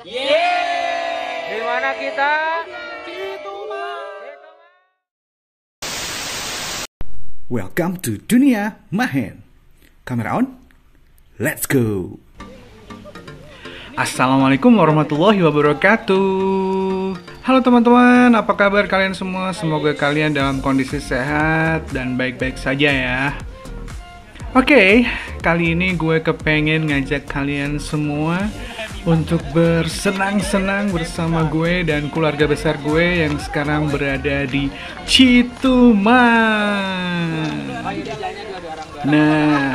Yeay! Di mana kita? Welcome to Dunia Mahen. Kamera on, let's go. Assalamualaikum warahmatullahi wabarakatuh. Halo teman-teman, apa kabar kalian semua? Semoga kalian dalam kondisi sehat dan baik-baik saja ya. Oke, kali ini gue kepengen ngajak kalian semua untuk bersenang-senang bersama gue dan keluarga besar gue yang sekarang berada di Cituman. Nah,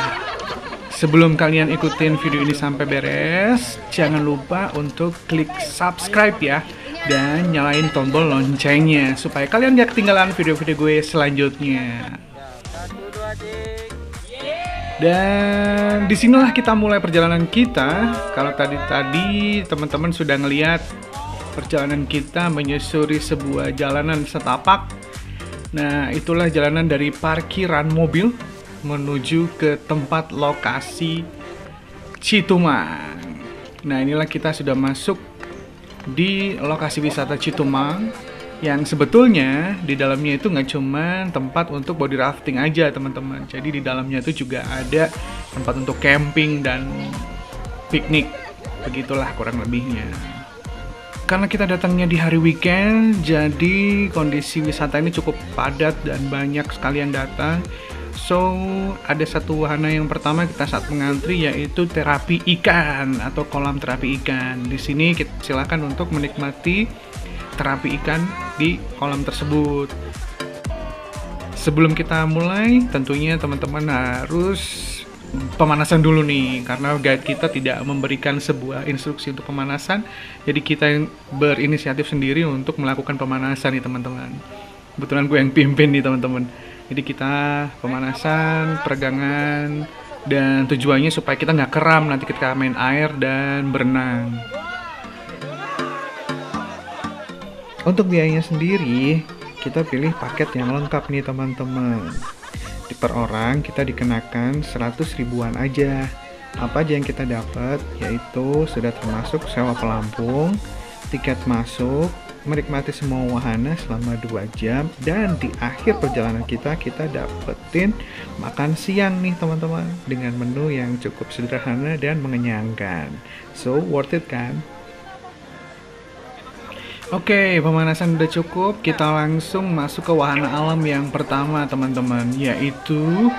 sebelum kalian ikutin video ini sampai beres, jangan lupa untuk klik subscribe ya, dan nyalain tombol loncengnya supaya kalian gak ketinggalan video-video gue selanjutnya. Dan disinilah kita mulai perjalanan kita. Kalau tadi teman-teman sudah ngeliat perjalanan kita menyusuri sebuah jalanan setapak. Nah, itulah jalanan dari parkiran mobil menuju ke tempat lokasi Cituman. Nah, inilah kita sudah masuk di lokasi wisata Cituman, yang sebetulnya di dalamnya itu nggak cuma tempat untuk body rafting aja teman-teman. Jadi di dalamnya itu juga ada tempat untuk camping dan piknik. Begitulah kurang lebihnya. Karena kita datangnya di hari weekend, jadi kondisi wisata ini cukup padat dan banyak sekali yang datang. So, ada satu wahana yang pertama kita saat mengantri, yaitu terapi ikan atau kolam terapi ikan. Di sini kita silakan untuk menikmati terapi ikan di kolam tersebut. Sebelum kita mulai, tentunya teman-teman harus pemanasan dulu nih, karena guide kita tidak memberikan sebuah instruksi untuk pemanasan. Jadi kita yang berinisiatif sendiri untuk melakukan pemanasan nih teman-teman. Kebetulan gue yang pimpin nih teman-teman. Jadi kita pemanasan, peregangan, dan tujuannya supaya kita nggak kram nanti ketika main air dan berenang. Untuk biayanya sendiri, kita pilih paket yang lengkap nih teman-teman. Di per orang kita dikenakan 100 ribuan aja. Apa aja yang kita dapat, yaitu sudah termasuk sewa pelampung, tiket masuk, menikmati semua wahana selama 2 jam, dan di akhir perjalanan kita dapetin makan siang nih teman-teman, dengan menu yang cukup sederhana dan mengenyangkan. So, worth it kan? Oke, pemanasan udah cukup, kita langsung masuk ke wahana alam yang pertama teman-teman, yaitu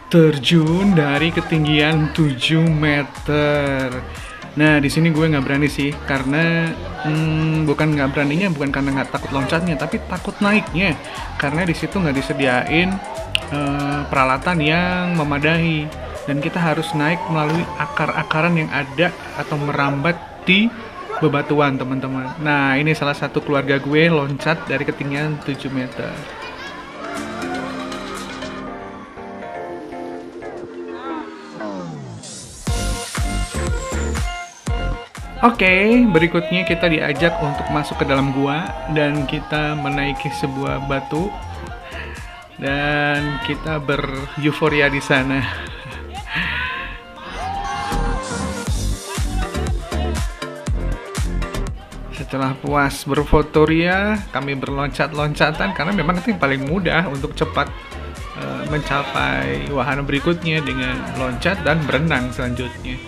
terjun dari ketinggian 7 meter. Nah, di sini gue nggak berani sih, karena bukan nggak beraninya, bukan karena nggak takut loncatnya, tapi takut naiknya, karena di situ nggak disediain peralatan yang memadai, dan kita harus naik melalui akar-akaran yang ada atau merambat di bebatuan teman-teman. Nah, ini salah satu keluarga gue loncat dari ketinggian 7 meter. Oke, berikutnya kita diajak untuk masuk ke dalam gua dan kita menaiki sebuah batu dan kita beryuforia di sana. Setelah puas berfotoria, kami berloncat-loncatan karena memang itu yang paling mudah untuk cepat mencapai wahana berikutnya dengan loncat dan berenang selanjutnya.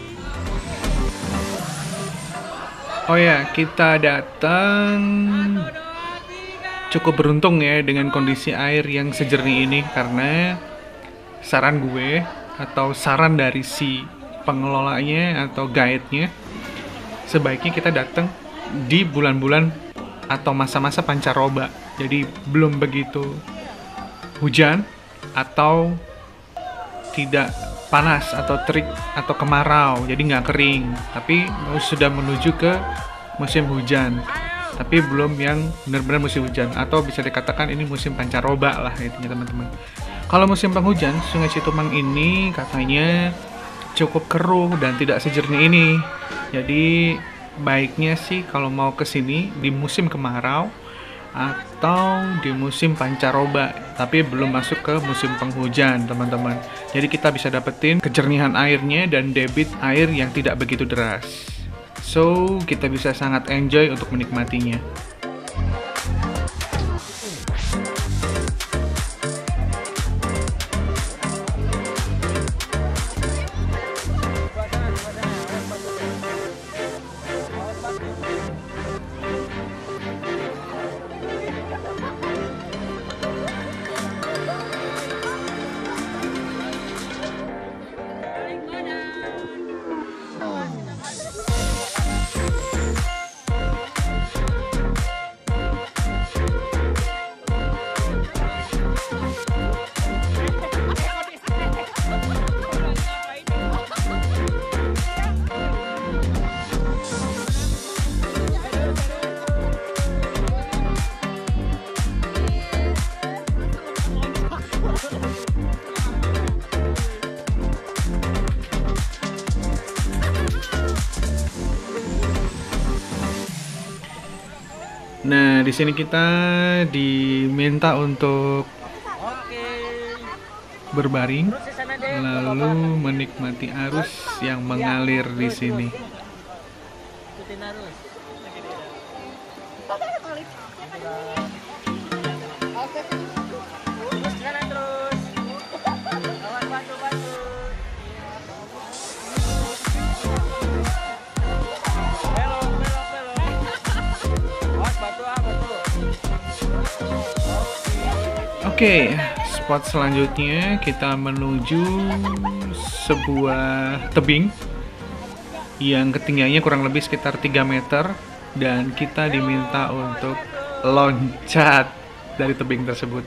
Oh ya, kita datang cukup beruntung ya dengan kondisi air yang sejernih ini, karena saran gue atau saran dari si pengelolanya atau guide-nya, sebaiknya kita datang di bulan-bulan atau masa-masa pancaroba, jadi belum begitu hujan atau tidak panas atau terik atau kemarau, jadi nggak kering, tapi sudah menuju ke musim hujan, tapi belum yang benar-benar musim hujan, atau bisa dikatakan ini musim pancaroba lah intinya teman-teman. Kalau musim penghujan, Sungai Cituman ini katanya cukup keruh dan tidak sejernih ini, jadi baiknya sih kalau mau kesini di musim kemarau atau di musim pancaroba, tapi belum masuk ke musim penghujan teman-teman. Jadi kita bisa dapetin kejernihan airnya dan debit air yang tidak begitu deras. So, kita bisa sangat enjoy untuk menikmatinya. Nah, di sini kita diminta untuk berbaring, lalu menikmati arus yang mengalir di sini. Oke, spot selanjutnya kita menuju sebuah tebing yang ketinggiannya kurang lebih sekitar 3 meter dan kita diminta untuk loncat dari tebing tersebut.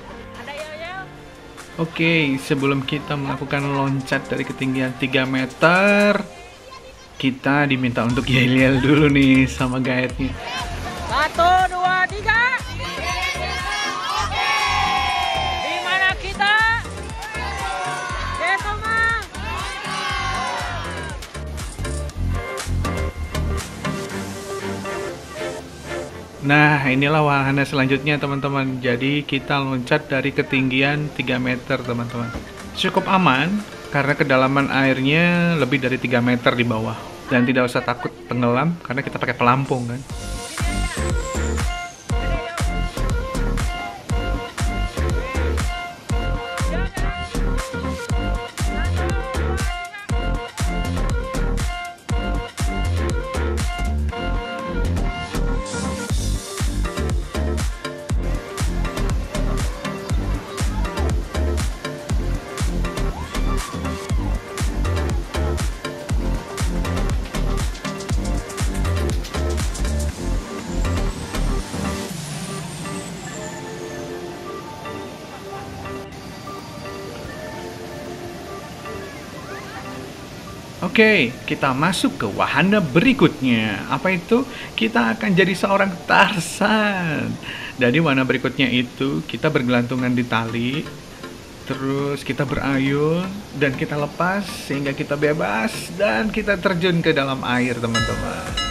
Oke, sebelum kita melakukan loncat dari ketinggian 3 meter, kita diminta untuk yel-yel dulu nih sama guide-nya. 1, 2, 3. Nah, inilah wahana selanjutnya teman-teman. Jadi kita loncat dari ketinggian 3 meter teman-teman. Cukup aman karena kedalaman airnya lebih dari 3 meter di bawah. Dan tidak usah takut tenggelam karena kita pakai pelampung kan. Oke, kita masuk ke wahana berikutnya. Apa itu? Kita akan jadi seorang Tarzan. Jadi wahana berikutnya itu kita bergelantungan di tali, terus kita berayun dan kita lepas sehingga kita bebas dan kita terjun ke dalam air, teman-teman.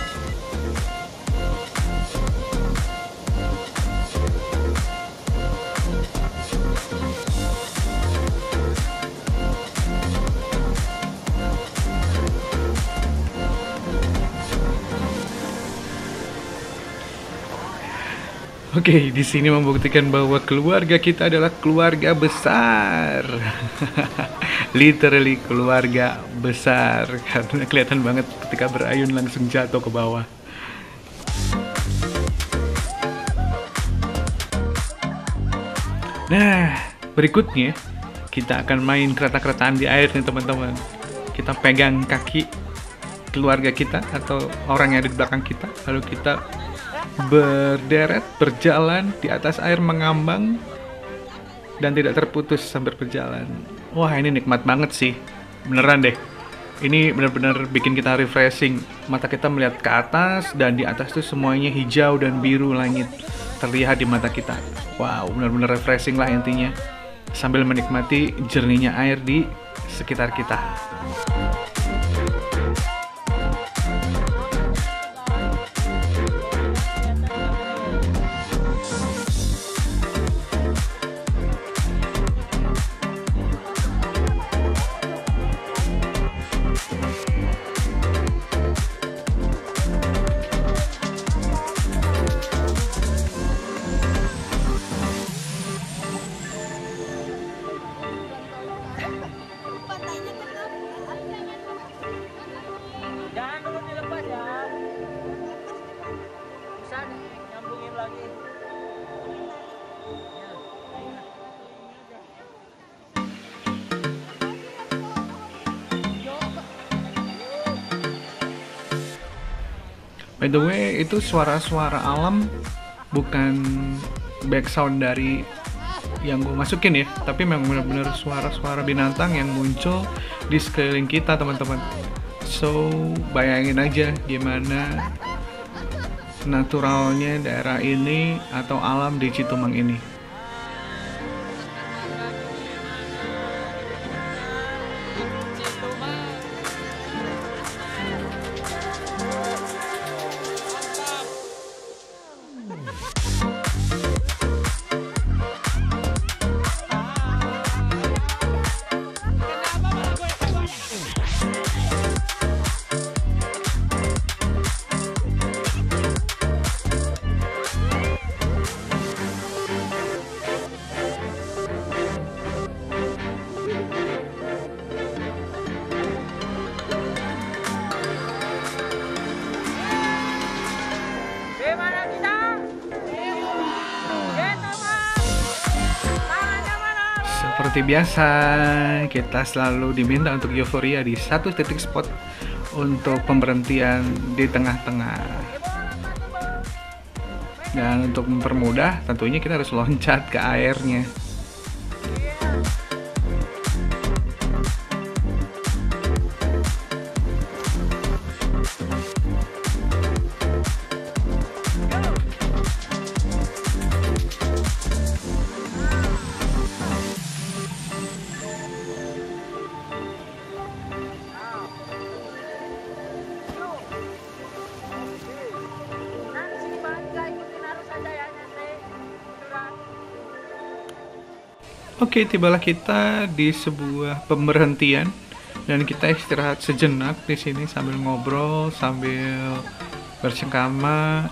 Oke, di sini membuktikan bahwa keluarga kita adalah keluarga besar. Literally keluarga besar karena kelihatan banget ketika berayun langsung jatuh ke bawah. Nah, berikutnya kita akan main kereta-keretaan di air nih teman-teman. Kita pegang kaki keluarga kita atau orang yang ada di belakang kita, lalu kita berderet berjalan di atas air mengambang dan tidak terputus sambil berjalan. Wah, ini nikmat banget sih, beneran deh. Ini benar-benar bikin kita refreshing. Mata kita melihat ke atas dan di atas tuh semuanya hijau dan biru langit terlihat di mata kita. Wow, benar-benar refreshing lah intinya. Sambil menikmati jernihnya air di sekitar kita. By the way, itu suara-suara alam, bukan background dari yang gue masukin ya, tapi memang benar-benar suara-suara binatang yang muncul di sekeliling kita, teman-teman. So, bayangin aja gimana naturalnya daerah ini atau alam di Citumang ini. Seperti biasa, kita selalu diminta untuk euforia di satu titik spot untuk pemberhentian di tengah-tengah. Dan untuk mempermudah, tentunya kita harus loncat ke airnya. Oke, tibalah kita di sebuah pemberhentian dan kita istirahat sejenak di sini sambil ngobrol, sambil bercengkrama,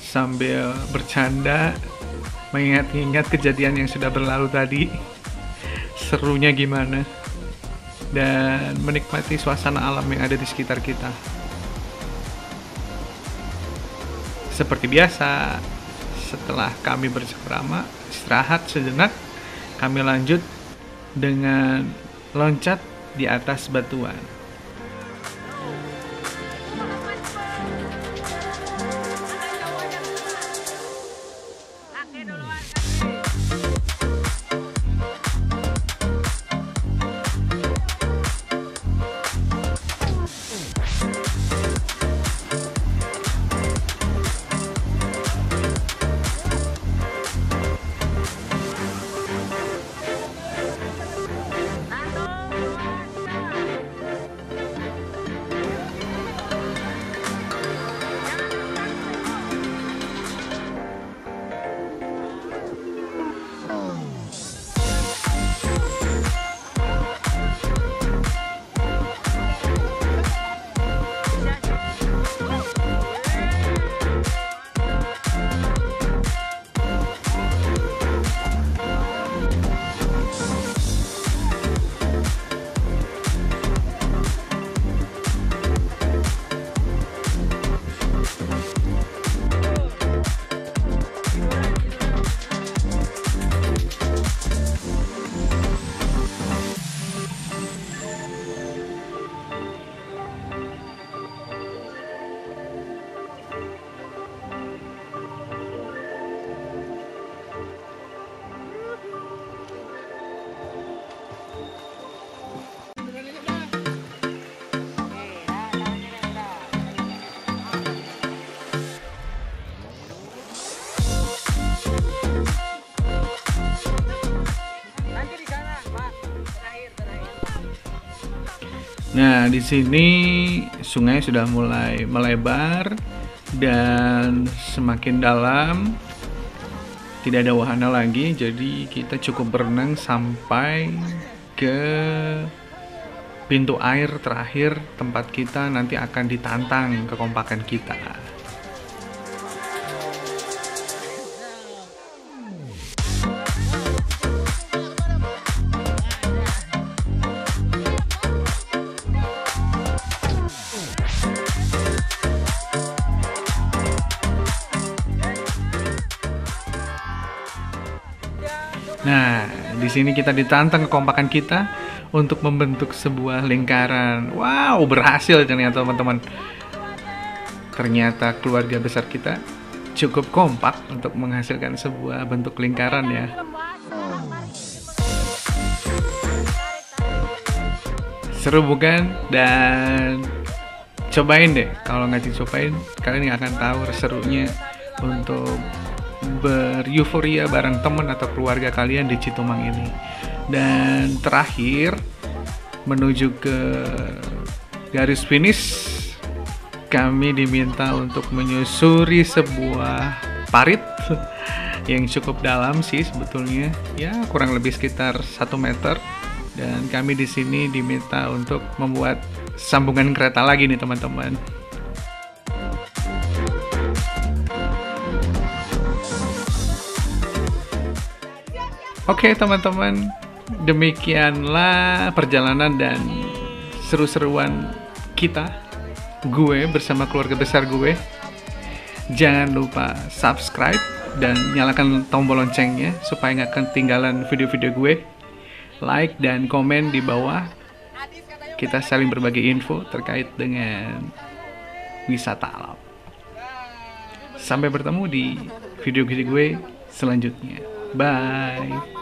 sambil bercanda, mengingat-ingat kejadian yang sudah berlalu tadi, serunya gimana, dan menikmati suasana alam yang ada di sekitar kita. Seperti biasa, setelah kami bercengkrama, istirahat sejenak, kami lanjut dengan loncat di atas batuan. Nah, di sini sungai sudah mulai melebar dan semakin dalam. Tidak ada wahana lagi, jadi kita cukup berenang sampai ke pintu air terakhir tempat kita nanti akan ditantang kekompakan kita. Nah, di sini kita ditantang kekompakan kita untuk membentuk sebuah lingkaran. Wow, berhasil ternyata teman-teman. Ternyata keluarga besar kita cukup kompak untuk menghasilkan sebuah bentuk lingkaran ya. Seru bukan? Dan cobain deh, kalau nggak dicobain kalian nggak akan tahu serunya untuk beryuforia bareng teman atau keluarga kalian di Citomang ini. Dan terakhir, menuju ke garis finish, kami diminta untuk menyusuri sebuah parit yang cukup dalam sih sebetulnya, ya kurang lebih sekitar 1 meter. Dan kami di sini diminta untuk membuat sambungan kereta lagi nih teman-teman. Oke teman-teman, demikianlah perjalanan dan seru-seruan kita, gue bersama keluarga besar gue. Jangan lupa subscribe dan nyalakan tombol loncengnya supaya nggak ketinggalan video-video gue. Like dan komen di bawah. Kita saling berbagi info terkait dengan wisata alam. Sampai bertemu di video-video gue selanjutnya. Bye.